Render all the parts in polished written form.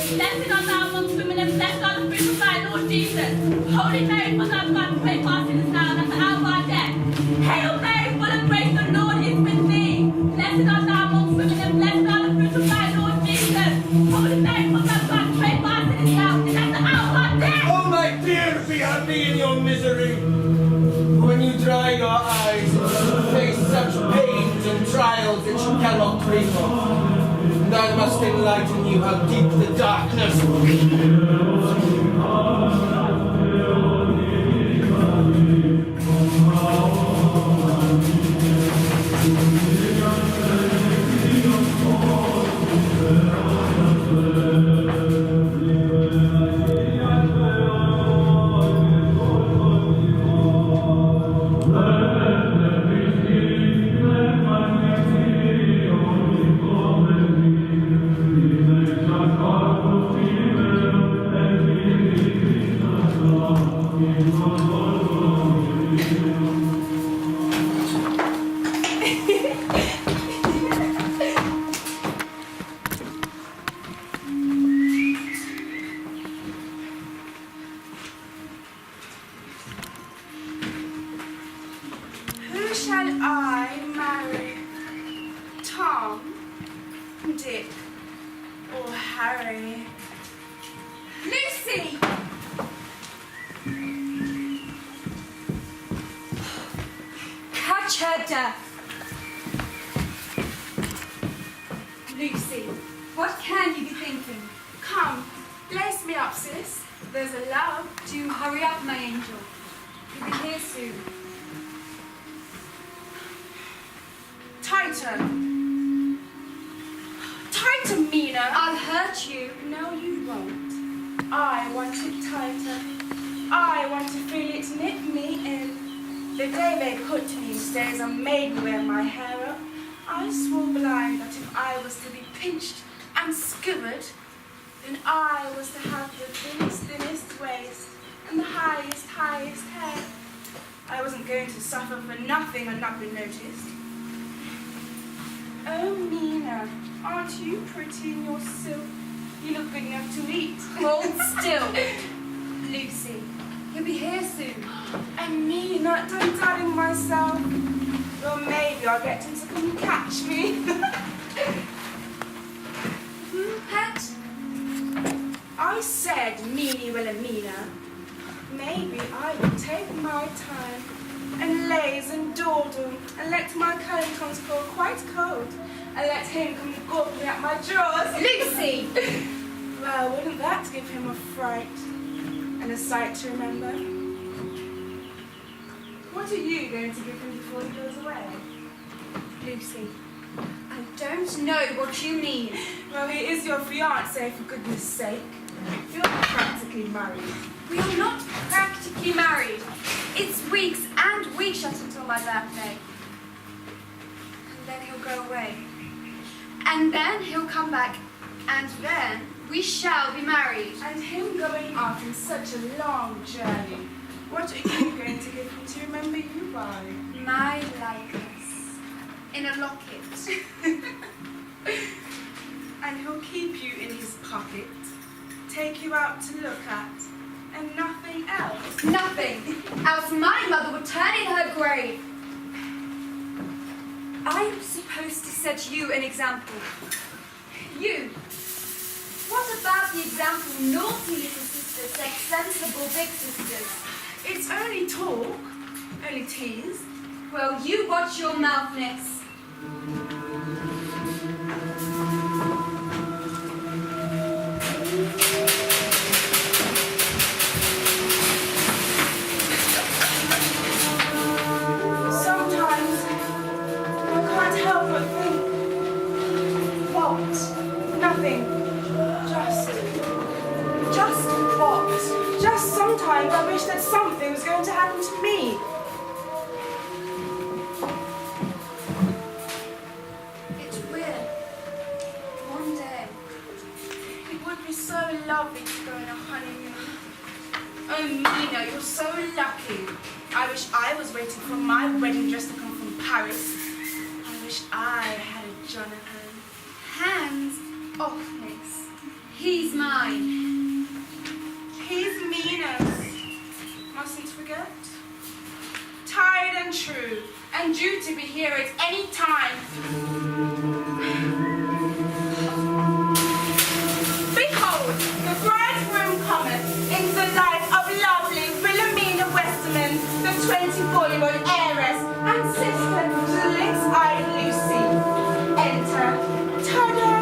Blessed art thou amongst women, and blessed are the fruit of thy Lord Jesus. Holy Mary, Mother of God, pray for us sinners now and at the hour of our death. Hail Mary, full of grace, the Lord is with thee. Blessed art thou amongst women, and blessed are the fruit of thy Lord Jesus. Holy Mary, Mother of God, pray for us sinners now and at the hour of our death. Oh, my dear, be happy in your misery. When you dry your eyes, and you face such pains and trials that you cannot dream of. And I must enlighten you how deep the darkness Lucy, what can you be thinking? Come, lace me up, sis. There's a love. Do hurry up, my angel. You'll be here soon. Tighter. Tighter, Mina. I'll hurt you. No, you won't. I want it tighter. I want to feel it knit me in. The day they put me in stays and made me wear my hair up, I swore blind that if I was to be pinched and skivered, then I was to have the thinnest waist and the highest hair. I wasn't going to suffer for nothing and not be noticed. Oh, Mina, aren't you pretty in your silk? You look good enough to eat. Hold still, Lucy. He'll be here soon. And me not done telling myself. Well, maybe I'll get him to come catch me. Pet? I said, Meanie Wilhelmina, maybe I will take my time and laze and dawdle and let my curtains grow quite cold and let him come gawk me at my drawers. Lucy! Well, wouldn't that give him a fright and a sight to remember? What are you going to give him before he goes away? Lucy, I don't know what you mean. Well, he is your fiancé, for goodness sake. You're practically married. We are not practically married. It's weeks and weeks shut until my birthday. And then he'll go away. And then he'll come back. And then we shall be married. And him going off in such a long journey. What are you going to give him to remember you by? My likeness. In a locket. And he'll keep you in his pocket, take you out to look at, and nothing else. Nothing. Else my mother would turn in her grave. I'm supposed to set you an example. You. What about the example naughty little sisters set sensible big sisters? It's only talk, only tease. Well, you watch your mouth, Nix. Sometimes I can't help but think, what? Nothing. Just what? Just sometimes I wish that something was going to happen to me. It will. One day. It would be so lovely to go on a honeymoon. Oh, Mina, you're so lucky. I wish I was waiting for my wedding dress to come from Paris. I wish I had a Jonathan. Hands off, Nix. He's mine. He's Mina's. Mustn't forget. Tired and true, and due to be here at any time. Behold, the bridegroom cometh into the life of lovely Wilhelmina Westerman, the 24-year-old heiress and sister to the lynx-eyed Lucy. Enter, ta-da!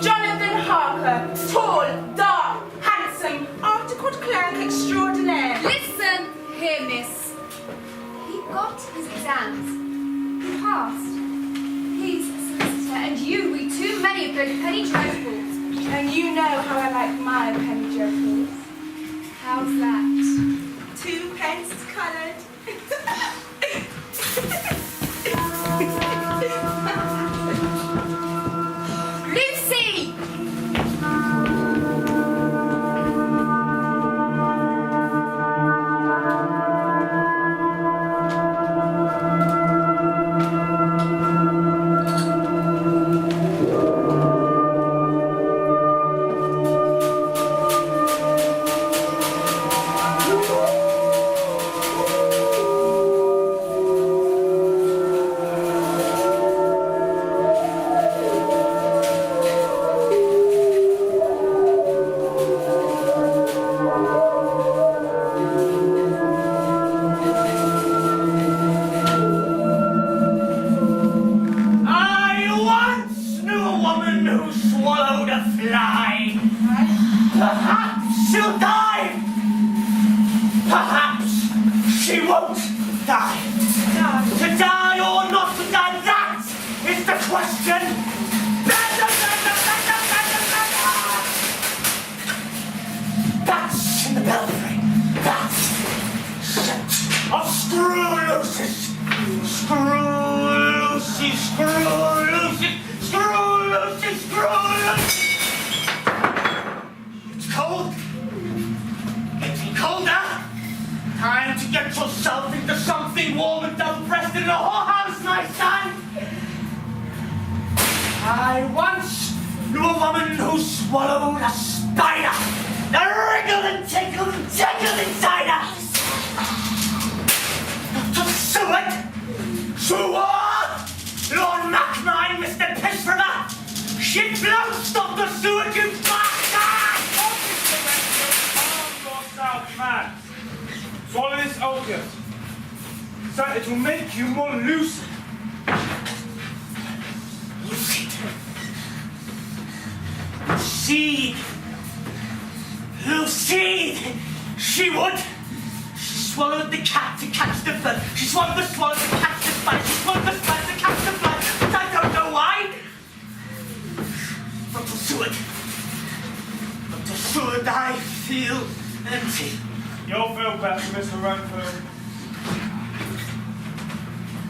Jonathan Harker, tall, dark, handsome, articled clerk extraordinaire. Listen here, miss. He got his exams. He passed. He's a solicitor, and you read too many of those penny dreadfuls. And you know how I like my penny dreadfuls. How's that? 2 pence coloured. Lucy! Perhaps she'll die. Perhaps she won't die. To die or not to die, that is the question. That's in the belfry. That's set of screw looses. Screw Lucy, screw Lucy, screw Lucy, screw Lucy. It's cold. Getting colder. Time to get yourself into something warm and double-breasted in a whorehouse, my son. I once knew a woman who swallowed a spider. That wriggled and tickled and tickled inside her. Dr. Seward! Seward! Lord Macmine, Mr. Pissriver! Shit blows, Dr. Seward, you bastard! Calm yourself, man. Swallow this opiate. So it will make you more lucid. Lucid. Lucid! She would! She swallowed the cat to catch the bird. She swallowed the swallow to catch the spider. She swallowed the spider to catch the fly. But I don't know why. Dr. Seward. Dr. Seward, I feel empty. You'll feel better, Mr. Renfield.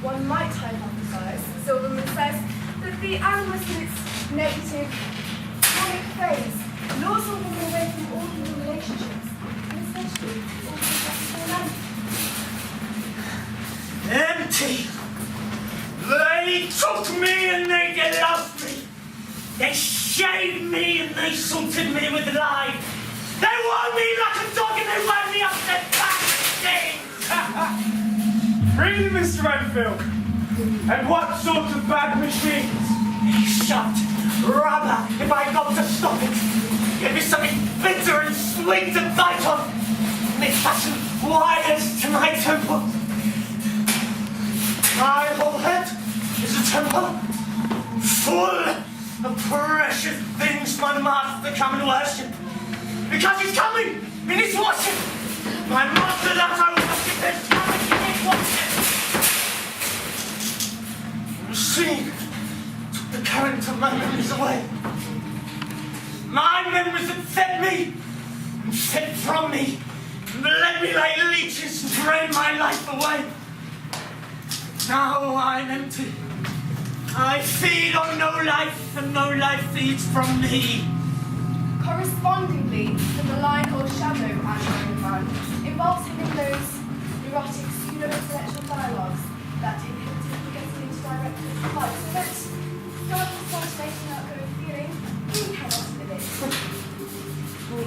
One might hypothesize, Silverman says, that the animus in its negative, chronic phase lures all women away from all human relationships, and especially all the sexual life. Empty. They took me and they deloused me. They shaved me and they salted me with lime. They wore me like a dog and they wound me up their back machines. Really, Mr. Renfield? And what sort of bad machines? They shoved rubber if I got to stop it. Gave me something bitter and sweet to bite on. And they fastened wires to my temple. My whole head is a temple full of precious things my master come and worship. Because he's coming in his worship. My master that I worship is coming in his worship. The machine took the current of my memories away. My memories that fed me and fed from me and led me like leeches and drained my life away. Now I'm empty. I feed on no life and no life feeds from me. Correspondingly, to the line or shadow animal man involves him in those erotic pseudo-intellectual dialogues that inhibit him from getting into direct life. But God is cultivating outgoing feeling, he cannot live it.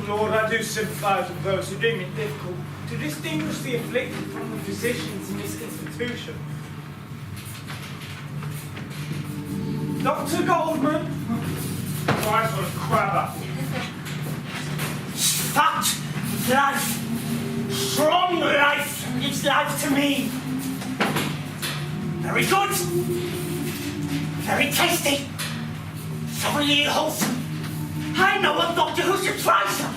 Lord, I do sympathise with those who deem it difficult to distinguish the afflicted from the physicians in this institution. Dr. Goldman! Christ, what a crabber. Fat life, strong life, gives life to me. Very good, very tasty, thoroughly wholesome. I know a doctor who should try some.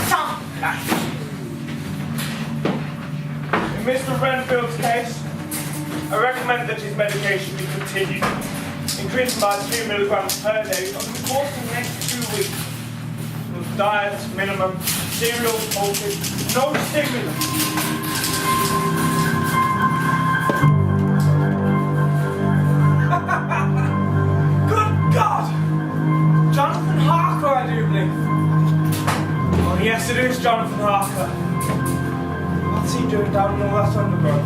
Some life. In Mr. Renfield's case, I recommend that his medication be continued, increasing by 2 milligrams per day over the course of the next 2 weeks. With diet, minimum, cereals, poultry, no stimulants. Good God! Jonathan Harker, I do believe. Oh yes, it is Jonathan Harker. What's he doing down in the West Underground?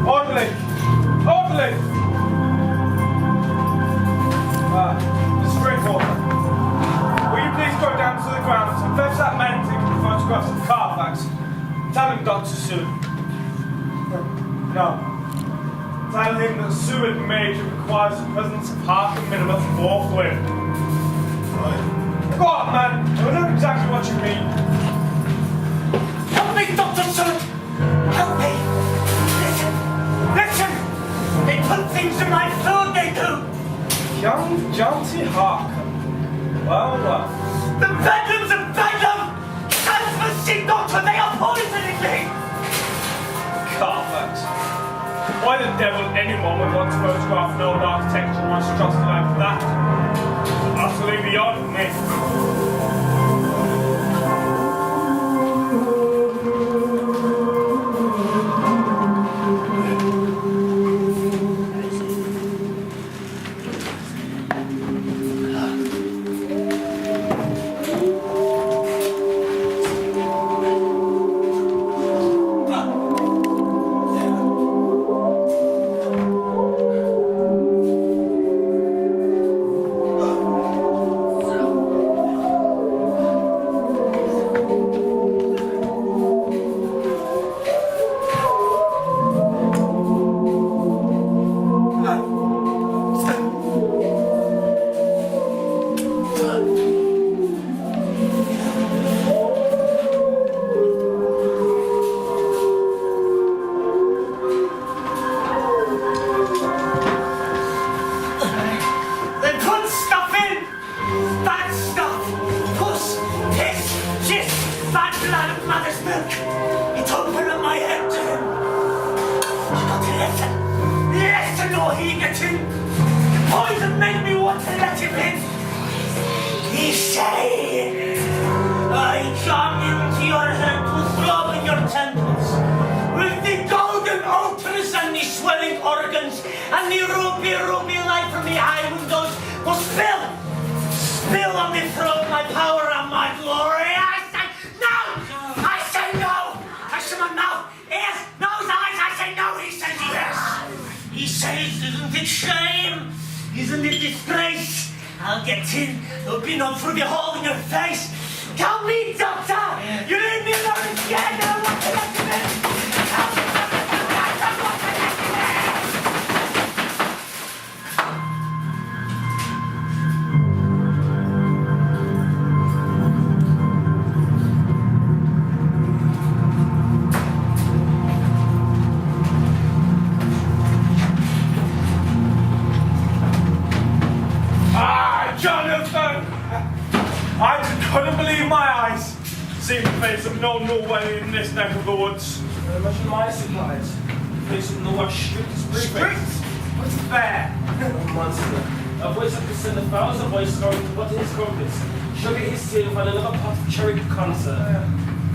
Orderly! Orderly! Miss Drinkwater, will you please go down to the grounds and fetch that man taking photographs of Carfax? Tell him Dr. Sue. No. Tell him that Sue Major requires the presence of Harker minimum forthwith. Right. Go on, man. I know exactly what you mean. Help me, Dr. Sue! Help me! Listen! Listen! They put things in my food, they do! Young Jaunty Harker. Well, well. The bedrooms of Bedlam! Transfer doctor, they are poisoning me! Carfax. Why the devil anyone would want to photograph an old architectural monstrosity like that? Utterly beyond me.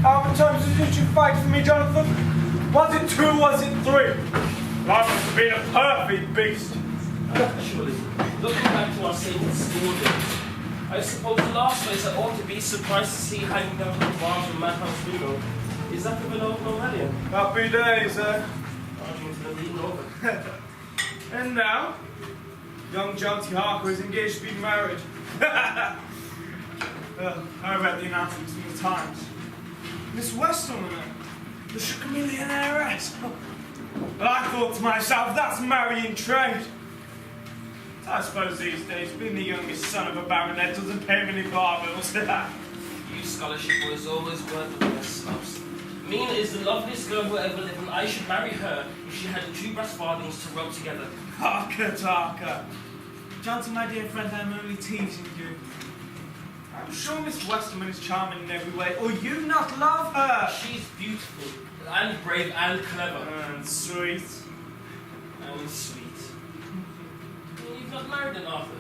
How many times did you fight for me, Jonathan? Was it 2, was it 3? I must have been a perfect beast. Actually, looking back to our sacred school days, I suppose the last place I ought to be surprised to see hanging down from the bars of Madhouse window is that of an old Romanian. Happy days, eh? Arging to the lean over. And now, Young Jonty Harker is engaged to be married. I read the announcements in the Times. Miss Westerman, the sugar millionairess. But I thought to myself, that's marrying trade. I suppose these days, being the youngest son of a baronet doesn't pay many bar bills. You scholarship boys always were the best snubs. Mina is the loveliest girl who ever lived, and I should marry her if she had 2 brass farthings to rub together. Harker. Johnson, my dear friend, I'm only teasing you. I'm sure Miss Westerman is charming in every way, or you not love her. She's beautiful, and brave, and clever. And sweet. And sweet. You've not married an Arthur.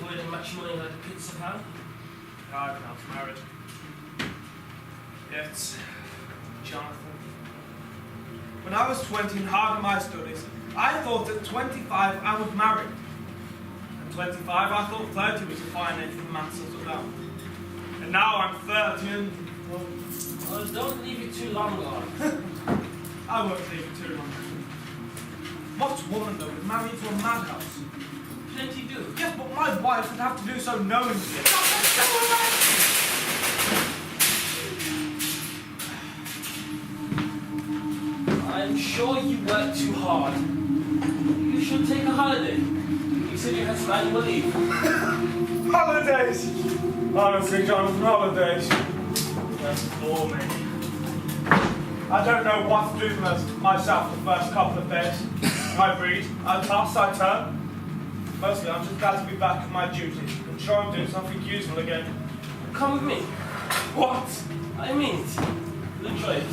Avoiding matrimony like the pits of hell. I'm not married. Yet, Jonathan. When I was 20 and hard on my studies, I thought at 25 I would marry. At 25 I thought 30 was a fine age for a man to settle down. And now I'm 30 and... Well, don't leave it too long, Lord. I won't leave it too long. What woman, though, would marry into a madhouse? Plenty do. Yes, but my wife would have to do so knowingly. I'm sure you work too hard. You should take a holiday. You said you had some annual leave. Holidays! Honestly, Jonathan, holidays. That's for me. I don't know what to do with myself the first couple of days. I breathe, I toss, I turn. Mostly, I'm just glad to be back at my duty. I'm sure I'm doing something useful again. Come with me. What? I mean it. You'll enjoy it.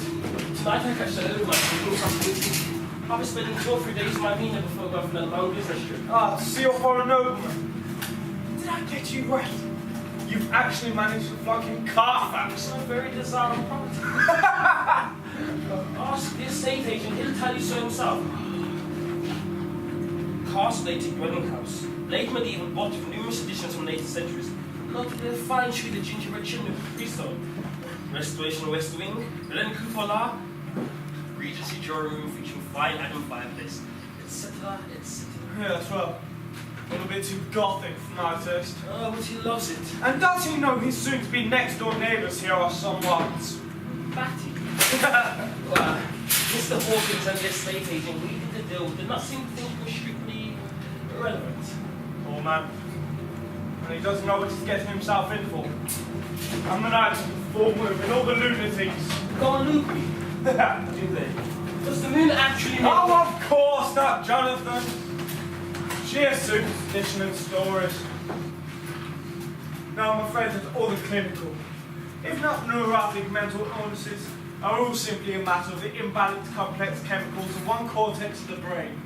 Tonight I catch the early one and do something with you. I'll be spending 2 or 3 days in my Mina before going for that long business trip. Ah, to see your foreign nobleman. Did I get you right? You've actually managed to flog him Carfax. A very desirable property. Ask the estate agent, he'll tell you so himself. Castellated dwelling house. Late medieval, bought with numerous additions from later centuries. Look at the fine tree, the gingerbread chimney with the freestone. Restoration West Wing, Ren Cupola, Regency drawing room featuring fine Adam fireplace, etc., etc. Yes, well, a little bit too gothic for my taste. Oh, but he loves it. And does he know his soon-to-be next-door neighbours here are somewhat... Batty. Well, Mr. Hawkins and the estate agent we did the deal did not seem to think it was strictly irrelevant. Poor man. And he doesn't know what he's getting himself in for. I'm an item full with all the lunatics. Go on, Luke. Do they? Does the moon actually make... Oh, of course not, Jonathan. Sheer superstition and stories. No, I'm afraid that all the clinical, if not neurotic mental illnesses, are all simply a matter of the imbalanced complex chemicals of one cortex of the brain.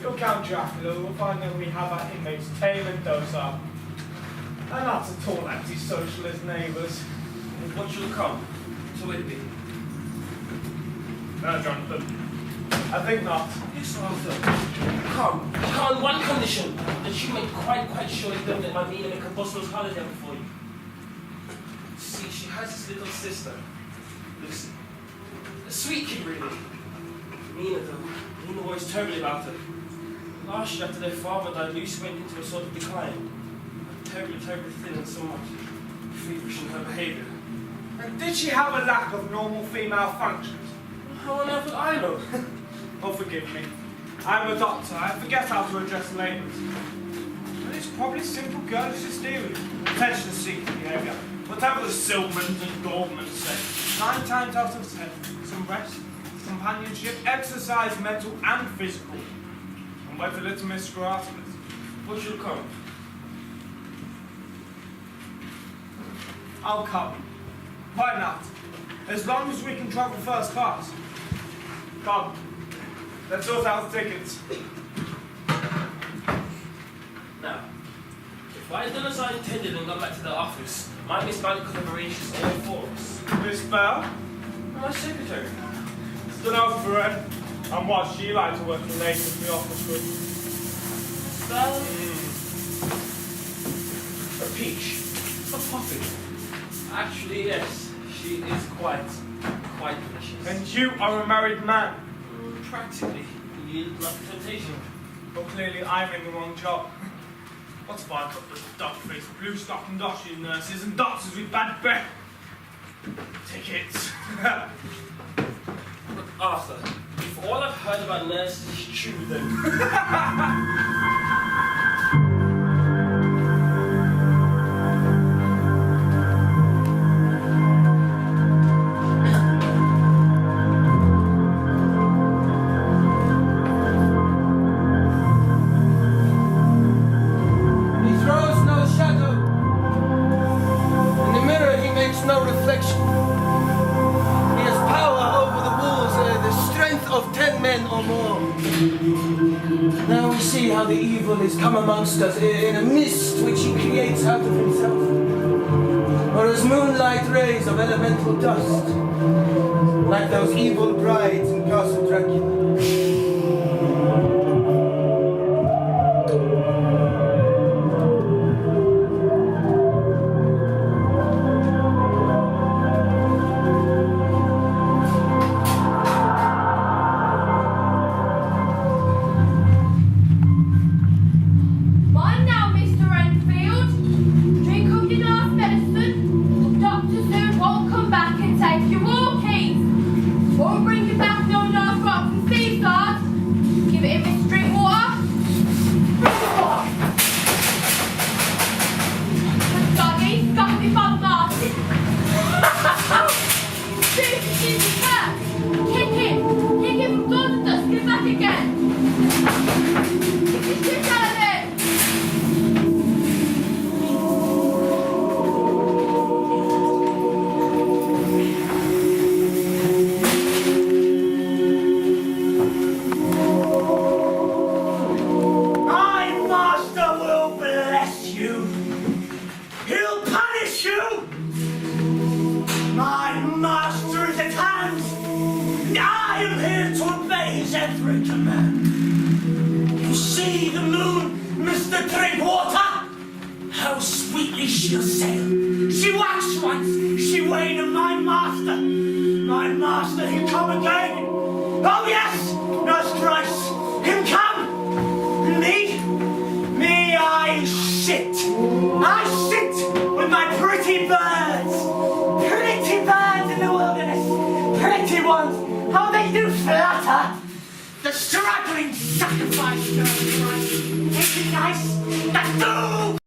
You'll count Dracula, we'll find that we have our inmates tame and docile. And not at all antisocial as neighbours. And what shall come? So it be. No, Jonathan. I think not. Yes, Arthur. Come on one condition, that you make quite sure you don't let my Mina make a Boston's holiday before you. See, she has this little sister, Lucy. A sweet kid, really. Mina, though. Mina worries terribly about her. Last year, after their father died, Lucy went into a sort of decline. Terribly thin and somewhat feverish in her behaviour. And did she have a lack of normal female functions? How on earth would I know? Oh, forgive me. I'm a doctor. I forget how to address ladies. But it's probably simple girlish hysteria. Attention to secret behaviour. Whatever the Silkmans and Goldmans say. 9 times out of 10, some rest, companionship, exercise, mental and physical. And wait for little Miss Artemis. What shall come? I'll come. Why not? As long as we can travel first class. Come. Let's sort out tickets. Now, if I had done as I intended and gone back to the office, my Miss Bally could have arranged this all for us. Miss Bell? My secretary. Stood out for her. And what she liked to work late in the office with. Bell? A peach. A puppy. Actually, yes. She is quite delicious. And you are a married man. Practically, You needed enough temptation. Well, clearly I'm in the wrong job. What's if I got the dog-faced, blue-stocking dashing nurses and doctors with bad breath? Tickets. Look, Arthur, if all I've heard about nurses is true, then... He throws no shadow. In the mirror, he makes no reflection. He has power over the walls, the strength of 10 men or more. Now we see how the evil is come amongst us in a mist which he creates out of himself, or as moonlight rays of elemental dust, like those evil brides in Castle Dracula. Mind now, Mr. Renfield. Drink up your last medicine. Doctor soon won't come back and take your walkies. Won't bring you back no last rocks and sea stars. Give it him Mr. Drinkwater. The doggy's got me Bob Martin. Shoot his hurt. Kick him. Kick him from door to dust. Get back again. Kick the shit out of him. My master will bless you. He'll punish you. My master is at hand, and I am here to obey his every command. You see the moon, Mr. Drinkwater? How sweetly she'll sail. She waxed once, she waned of my master. My master, he'll come again. Oh yes, Nurse Grice, him come. Me, I sit with my pretty birds in the wilderness, pretty ones, how they do flatter, the struggling sacrifice, Nurse Grice, ain't it nice, the fool